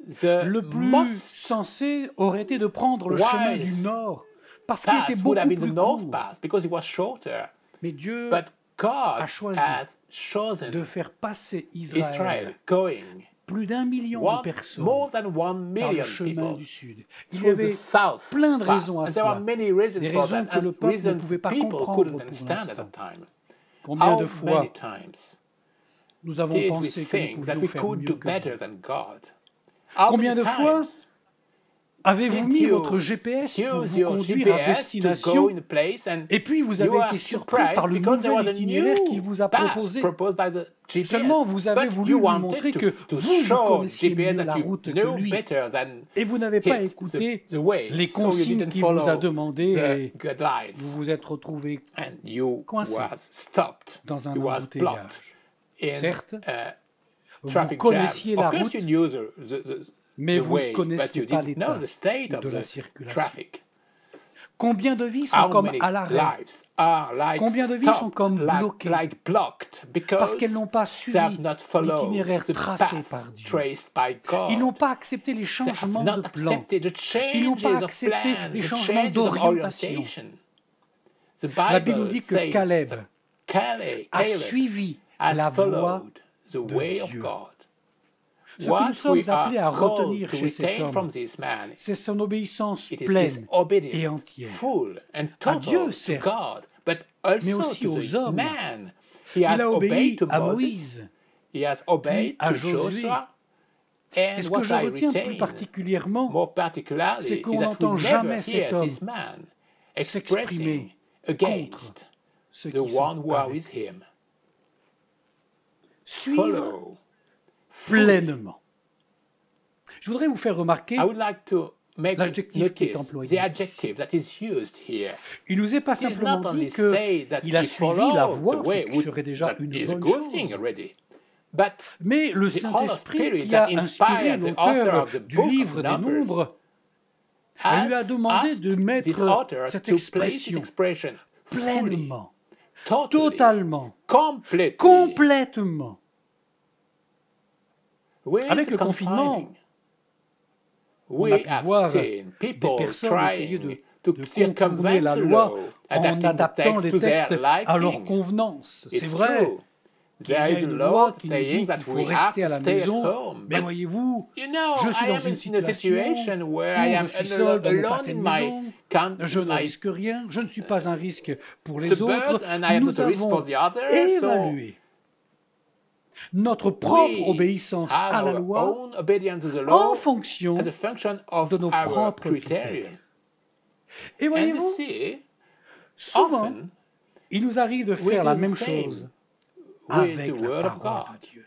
the le plus most sensé aurait été de prendre le chemin du wise nord, parce qu'il était path would have beaucoup been the plus north court. path because it was shorter. Mais Dieu But God a choisi has chosen de faire passer Israel Israël, going plus d'1 million de personnes, more than 1 par million le chemin people du sud. Il y through the avait south plein de path. raisons à And there are cela. many reasons Des for raisons that, que le and peuple ne reasons pouvait pas people comprendre couldn't pour understand at l'instant. the time. Combien How de fois many times nous avons did we pensé que nous think that pouvions we faire could mieux do que Dieu? better than God? How Combien many de fois times avez-vous did mis you votre GPS pour use vous your conduire à GPS to go destination in a place and et puis vous you avez are été surpris surprised par le because there was nouvel a itinéraire qu'il new vous a path proposé? proposed by the GPS. Seulement vous avez But voulu you lui wanted montrer to que to vous show connaissiez GPS mieux that la you route que know lui. better than Et vous n'avez pas his, écouté the way. les So you consignes didn't qu'il vous a follow demandées et the guidelines. vous vous êtes retrouvé And you coincé was stopped. dans un You was blocked embouteillage. in Certes, a vous traffic jam. connaissiez la Of course route, you knew mais the vous way, ne but connaissiez you pas didn't know l'état the state of de la the circulation. traffic. Combien de vies sont How comme many à l'arrêt lives are like Combien de vies sont stopped, comme bloquées like blocked because parce qu'elles n'ont pas they suivi have not followed l'itinéraire the tracé path par Dieu. traced by God. Ils n'ont pas accepté les They have changements not de plan. accepted the Ils n'ont changes pas of accepté plan, les the changements changes of d'orientation. orientation. The La Bible Bible dit que says Caleb that Caleb a suivi has la voie followed the de way of Dieu. God. Ce que nous What sommes we appelés à are called retenir to chez cet retain from homme, this man, c'est son obéissance it is his pleine et obedience, entière. full and À total Dieu, to certes, God, but mais also aussi to aux the hommes. man. He Il has a obeyed obéi to à Moses, Moïse. he has obeyed à to Josué. Joshua, Et and ce que what je I retiens plus retain particulièrement, more c'est particularly qu'on is that n'entend we jamais never cet hear homme this man s'exprimer expressing against ceux the qui sont one who are avec. with him. Suivre Follow fully. pleinement. Je voudrais vous faire remarquer, I would like to make l'adjectif qui est notice employé the ici. adjective that is used here. il nous est pas It is simplement not dit only say that qu'il a he suivi la followed voie, the ce way, qui serait déjà that une is a bonne good thing chose, already, but mais le the Holy Saint-Esprit Spirit qui that a inspiré inspired the author l'auteur of the du book livre of des Numbers Nombres lui a has demandé asked de mettre this author cette to place his expression expression fully, pleinement, totally, totalement, completely, complètement. with Avec le confinement, confining. on We a pu have voir seen des people personnes essayer trying de to circumvent contourner la the loi law, en adapting the adaptant text les to textes their à leur liking. convenance. C'est It's vrai. true. Il y There a is a une law loi qui nous saying dit that qu'il faut we have rester à to la stay at maison. home. Mais But voyez-vous, you know, je suis I dans am une in a situation situation where où I am je suis seul dans mon alone pâté in de my maison. Je ne risque rien. Je ne suis pas un risque pour les suburb, autres. and I am Nous not a risk avons for the other. So évalué notre propre We obéissance à have la our loi own obedience to the en law fonction as a function of de nos our propres criterion. Et And voyez-vous, see, souvent, often il nous arrive de we faire la do the même same chose with avec the la word of parole God. de Dieu.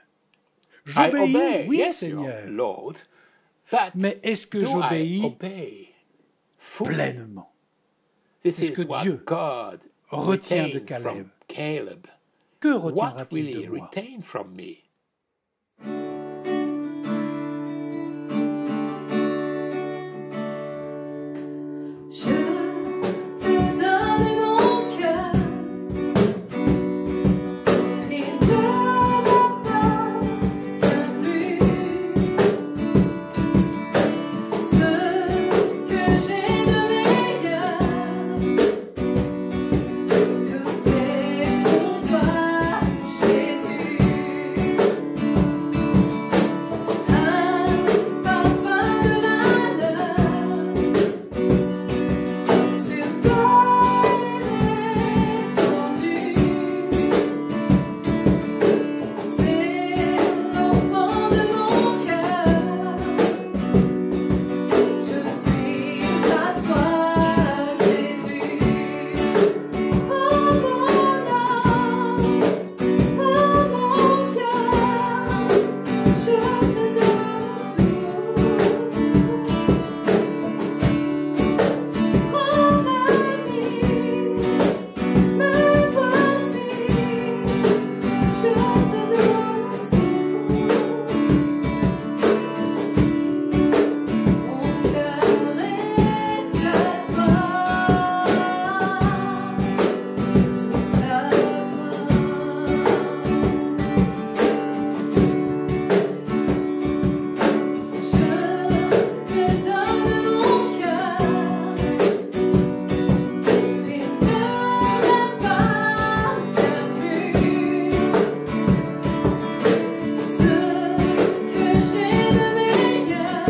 I J'obéis, obey, oui yes, Seigneur, Lord, but mais est-ce que do I j'obéis obey fully? pleinement? This C'est ce que is what Dieu God retient de retains from Caleb. Caleb. Que What retiendra-t-il will he de moi? retain from me? Je te donne mon cœur, il ne m'appartient plus. Ce que j'ai de meilleur, tout est pour toi, Jésus. Un parfum de malheur. Sur toi est répandu, c'est l'enfant de mon cœur. Je suis à toi, Jésus. Oh mon âme, oh mon cœur, je te donne tout. Oh ma vie, me voici, je te donne tout. Mon cœur est à toi, tout à toi. Je te donne mon cœur. Il ne m'appartient plus. Ce que j'ai de meilleur,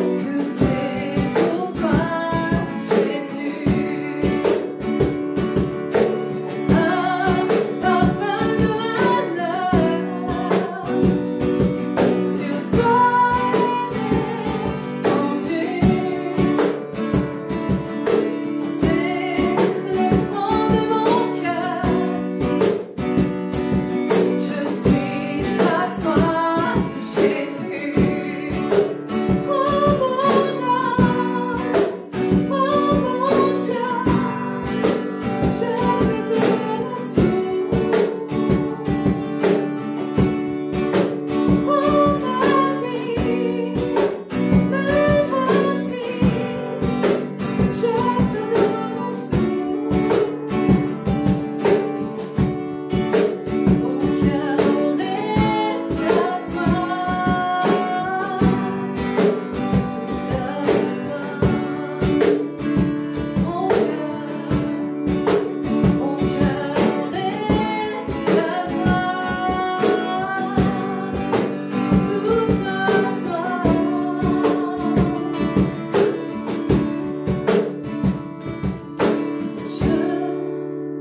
tout est pour toi, Jésus. Un parfum de malheur, sur toi est répandu. C'est le fond de mon cœur. Je suis à toi, Jésus. Oh mon âme, oh mon cœur, je te donne tout. Oh ma vie, me voici. Je te donne tout. Mon cœur est à toi, tout à toi. Mon cœur est à toi, tout à toi. Je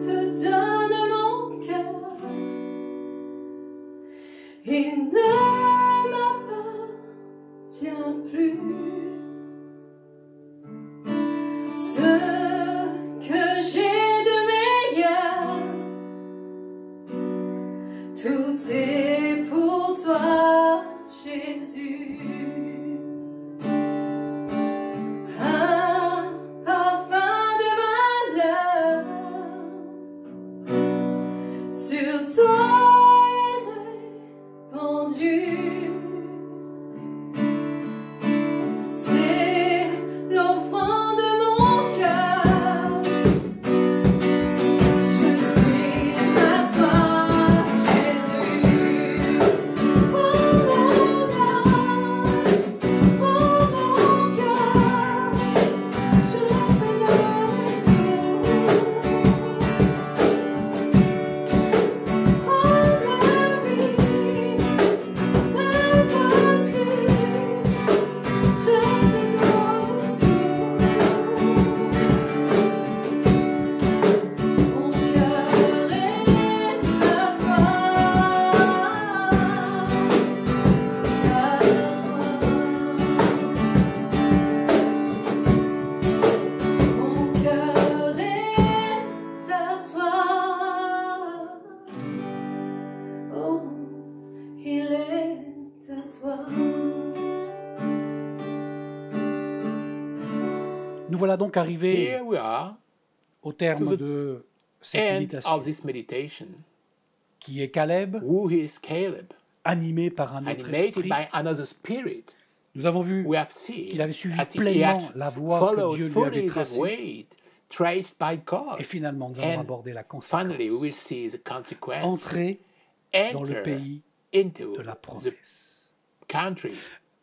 te donne mon cœur, il ne m'appartient plus. Ce que j'ai de meilleur, tout est pour toi, Jésus. Un parfum de malheur, sur toi est répandu. C'est l'offrande de mon cœur. Je suis à toi, Jésus. Oh mon âme, Nous voilà donc arrivés Here we are, au terme to the de cette end méditation, of this meditation. qui est Caleb, Who is Caleb? animé par un autre Animated esprit. by another spirit. Nous avons vu We have seen qu'il avait suivi that he pleinement had la voie que followed Dieu lui fully avait the tracée. way traced by God. Et finalement, nous allons And aborder la finally, we will conséquence. see the consequence. Entrer dans le Enter pays into de la the promesse. country, the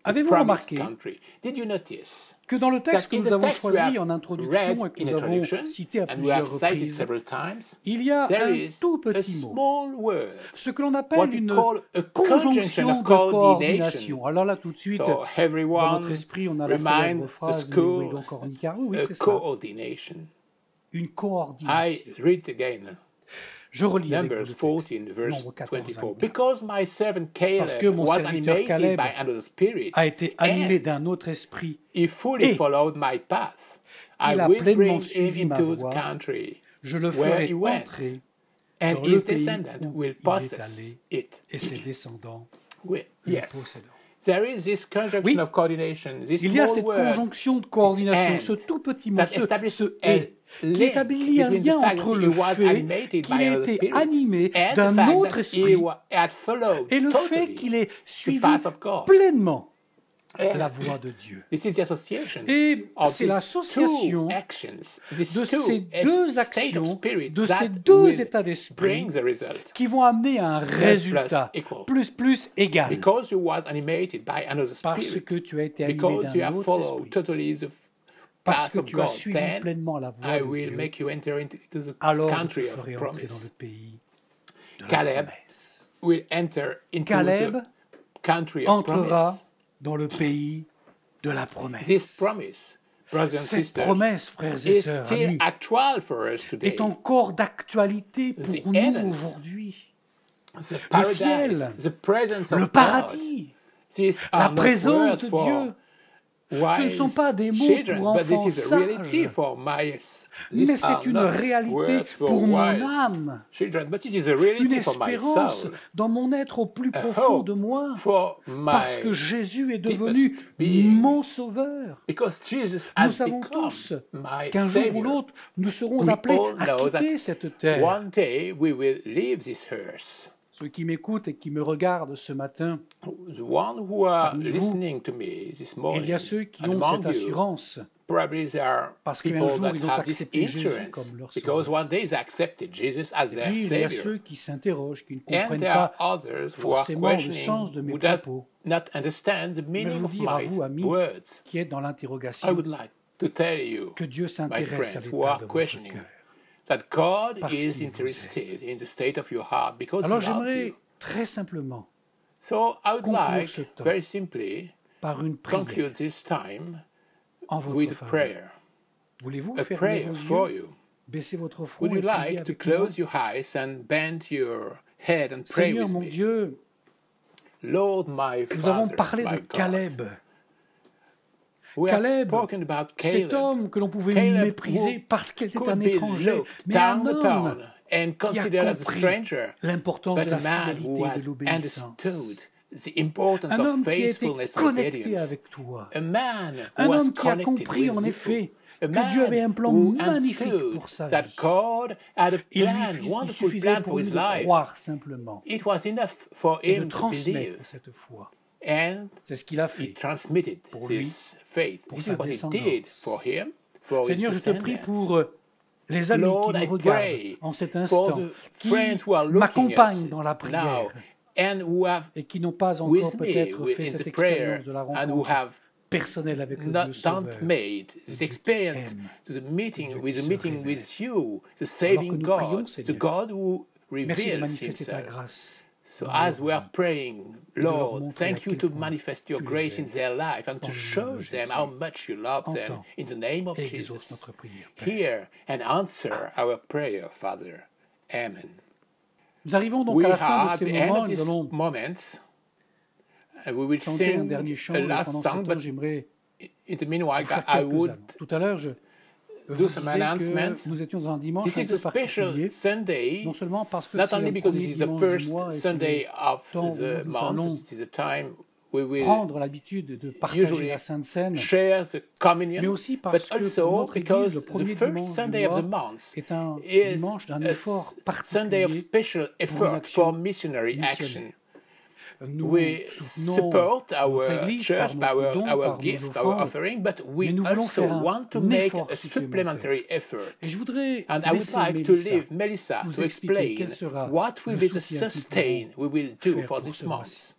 Avez-vous promised remarqué country. Did you notice que dans le texte que that in nous the avons text we choisi have en read introduction et que in nous avons introduction, cité à and we have plusieurs cited reprises, several times, il y a there un is tout a petit mot, small word, ce que l'on what appelle we une call a conjunction conjonction of de coordination. coordination. Alors là, tout de suite, So dans everyone notre esprit, on a la célèbre remind the phrase de school, Guido Cornicaro. Oui, a c'est ça. coordination. Une I coordination. read again. Je relis avec vous Numbers le texte. 14, verse Nombre 14, 24. 24. Because my servant Parce que Caleb mon was serviteur animated Caleb by another spirit, a été animé and d'un autre esprit. he fully et followed my path, I il a will pleinement bring him suivi ma into the voie. country Je le where ferai he went, entrer and dans his le pays descendant où will il est possess allé, it. et ses descendants Oui, le yes. posséderont. There is this conjunction Oui. of coordination, this Il y a small cette word conjonction de coordination, and ce tout petit mot, that ce establishes « a et », qui link établit un between the lien fact entre that le he was fait animated qu'il by ait another été spirit animé and the d'un fact autre that he esprit had followed et le fait totally qu'il ait the suivi path of God. pleinement And la voie de Dieu. This is the association Et of c'est these l'association two actions, these de two ces deux state of actions, spirit de that ces deux will états d'esprit bring the result. qui vont amener à un résultat equal. plus égal. Because you was animated by another Parce spirit, que tu as été animé because you d'un have autre followed esprit, totally the parce path que of tu as God, suivi then pleinement la voie I de will Dieu, make you enter into the alors je te country of ferai entrer dans le promise. pays de la Caleb promesse. will enter into Caleb the country of entrera promise. dans le pays de la promesse. This promise, brothers and Cette sisters, promesse, frères et is sœurs, still amis, actual for us today. est encore d'actualité The pour nous heavens, aujourd'hui. The paradise, ciel, the presence of Le paradis, God. These la are not présence words de for Dieu. Ce ne sont wise pas des mots children, pour but enfants this is a reality sages, for my. mais These c'est are une not réalité words for pour mon wise âme, children, but it is a une reality for my espérance soul, dans mon être au plus a profond hope de moi, for my. parce que Jésus est devenu deepest being. mon sauveur. Because Jesus Nous has savons become tous my qu'un jour ou Savior. l'autre, nous serons We appelés all à know quitter that cette terre. one day we will leave this earth. Ceux qui m'écoutent et qui me regardent ce matin, The one who are Parmi vous, listening to me this morning, il y a ceux qui and ont among cette you, assurance, probably there are parce qu'un people jour, that ils ont have this accepté Jésus insurance comme leur because sauveur. one day they accepted Jesus as Et their puis il y a Savior. ceux qui s'interrogent, qui ne And comprennent there are pas others who are forcément le sens de questioning, mes who does propos. not understand the Mais meaning vous of dire à my vous, amis, words. qui êtes dans I l'interrogation, would like to tell you, que Dieu my s'intéresse à friends who l'état are de votre questioning, cœur. that God Parce is qu'il vous interested in the state of your heart because Alors He loves j'aimerais you. très simplement, So I would conclure like, ce temps very simply, par une prière conclude this time en votre with a faveur. prayer. Voulez-vous A fermer prayer vos for yeux, you. baisser votre front Would et you prier like to avec moi? close your eyes and bend your head and pray Seigneur with mon me? Dieu, Lord, my nous avons Father, parlé my de God. Caleb, We have Caleb, spoken about cet Caleb. homme que l'on pouvait Caleb mépriser who parce qu'il était could un be étranger, looked mais un down homme upon and qui a considered as a compris stranger, l'importance de but la a man fidélité who et de has l'obéissance. understood the importance Un of homme qui a été faithfulness and connecté obedience. avec toi. A man Un who was homme qui a connected compris en with you. effet A que Dieu avait un man plan who magnifique understood pour sa that vie. God had a Il plan, lui wonderful suffisait plan pour for lui his de life. croire simplement It was enough for et de him to believe, transmettre cette foi. and C'est ce qu'il a he fait. transmitted Pour lui, this faith. pour This sa is what he descendance. did for him, for his Seigneur, je te prie descendants. pour les amis Lord, qui I nous regardent pray en cet for instant, the qui friends who are looking m'accompagnent us dans la now prière and who have et qui n'ont pas encore with me peut-être fait in cette the prayer expérience de la and who rencontre have personnelle avec le Dieu not Sauveur. made this experience aime, to the meeting Dieu with qui the se meeting révèle. with you, the Alors saving que nous prions, God, the Seigneur, God who merci de reveals manifester ta Himself. grâce. So dans as leur we are vie. praying, de leur Lord, montrer thank à you quel to point manifest your tu les grace in aimes. their life and Dans to le nom show de them Jésus. how much you love them Entends in the name of et exauce Jesus. notre prière, Père. Hear and answer our prayer, Father. Amen. Nous arrivons donc We à la fin are de at ces the end moments. of Nous these allons moments, and we will chanter un sing dernier chant. a Et last pendant ce song, temps, but j'aimerais in the meanwhile, vous faire I quelques would annonces. Tout à l'heure, je do vous some disais announcements. que nous étions dans un dimanche This un is peu a special particulier, Sunday, non seulement parce que not c'est only le because premier it is the dimanche du first mois et c'est Sunday le of temps où the nous month, allons it is a time we will prendre l'habitude de partager usually la Sainte Seine, share the mais communion, aussi but parce que pour also notre Église, because le the premier first dimanche du Sunday of the mois month est un is dimanche d'un a effort Sunday of particulier. special effort action for missionary missionnaire. action. Nous We soutenons support notre our Église church by par nos our, dons, our par nos gift, our offrandes, offering, but mais we nous voulons also faire want to un make effort a supplementary effort. Et je voudrais And I would laisser like to Mélissa leave Melissa nous to expliquer explain quel sera what will le be the soutien que nous sustain we will pouvons do faire for pour this ce month. mois-ci.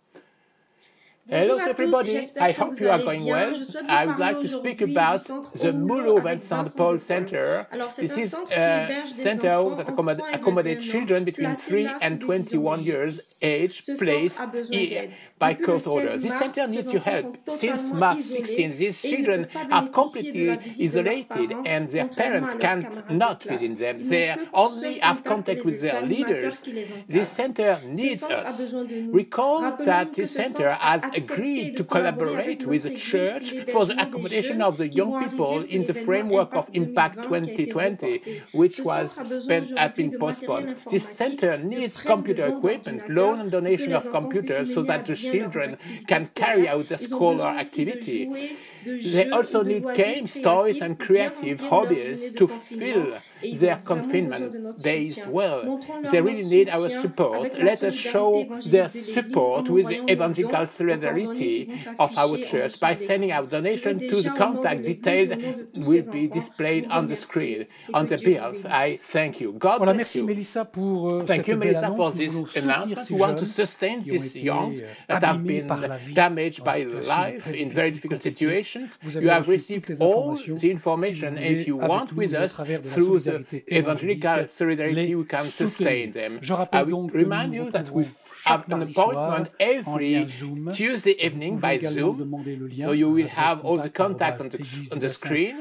Hello Bonjour à tous, everybody, j'espère I que hope vous you are allez going bien. well. Je souhaite vous I would parler like to speak aujourd'hui about du centre the Mulot Mulot avec Vincent Vincent de Paul de Paul. Center. Alors c'est This un is centre qui a héberge des center enfants that entre 3 et accommodates 21 children ans, between placés 3 là and sous décision 21 de years justice. age, Ce centre placed a besoin here d'aide. by Depuis le court order. 16 This mars, center ces needs your enfants help. sont Since totalement March isolés 16, these et ils ne children peuvent pas are bénéficier de la completely visite de leurs isolated parents, and their contrairement parents à leurs can't camarades de not classe. visit them. Ils They n'ont que pour only seul have contact contact with les their animateurs leaders. qui les This encadrent. center Ce needs centre a us. besoin de nous. Recall Rappelons-nous that que this ce center centre a has accepté agreed de to collaborer avec collaborate with notre the Église church pour for the l'hébergement des accommodation jeunes of the qui young vont people arriver in pour the l'événement framework of Impact Impact 2020 qui a été 2020, reporté. which Ce was centre a besoin spent aujourd'hui up in de postponed. matériel This informatique, center de needs prêts, de computer dons equipment, d'ordinateurs, loan and pour que donation les of enfants puissent computers so mener that à the bien leurs children activités can carry scolaires. out their Ils ont besoin scholar aussi de activity. jouets, de They jeux also ou de need loisirs games, toys, créatifs and pour bien creative remplir leurs hobbies journées de to confinement. fill Et ils their ont vraiment besoin de confinement notre days soutien. well. Montrons-leur They notre really need our soutien support. avec la Let us show solidarité their évangélique de l'Église support en with the envoyant des dons evangelical aux coordonnées solidarity qui vont of our s'afficher en church dessous by de sending l'écran. our donation Je veux to the déjà, au nom de contact l'Église, details au nom de tous will ces be enfants, displayed vous on the remercier screen. et On que the Dieu vous bills, I bénisse. thank you. God Voilà, bless merci you. Mélissa pour Thank cette you, belle Melissa, annonce. for Nous this voulons soutenir announcement. ces We want to jeunes sustain qui ont these young été that have abîmés been par la vie damaged en by situation life très in very difficile, difficult compliquée. situations. Vous You avez have reçu received toutes les all informations. the Si information, vous and if you voulez, want avec nous, with et à us travers de la through the solidarité evangelical évangélique, solidarity, les we can sustain soutenir. them. Je I rappelle will donc que remind nous you nous that we retrouverons have chaque an mardi appointment soir en lien every Zoom. Tuesday Vous evening pouvez by également Zoom. demander le lien So you à will l'adresse have all the contact on contact the screen.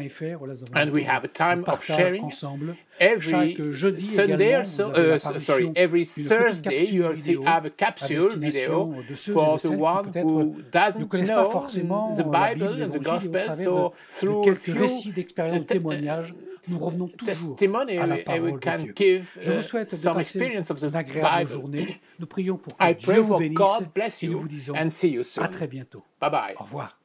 .fr. Voilà, And we have a time of sharing ensemble. every Chaque jeudi Sunday également, or so, vous avez l'apparition every d'une petite Thursday capsule you vidéo have a à capsule destination video de ceux et for de the celles qui one peut-être who ne doesn't connaissent pas know forcément the la Bible Bible, and the l'Évangile, et au Gospel. travers So de through a quelques few récits d'expériences, de témoignages, nous revenons toujours testimony à la we parole de can Dieu. give Je vous souhaite de some passer experience of the une agréable Bible. journée. Nous prions pour que I Dieu pray vous for bénisse God bless et nous you vous disons and see you à soon. très bientôt. Bye bye. Au revoir.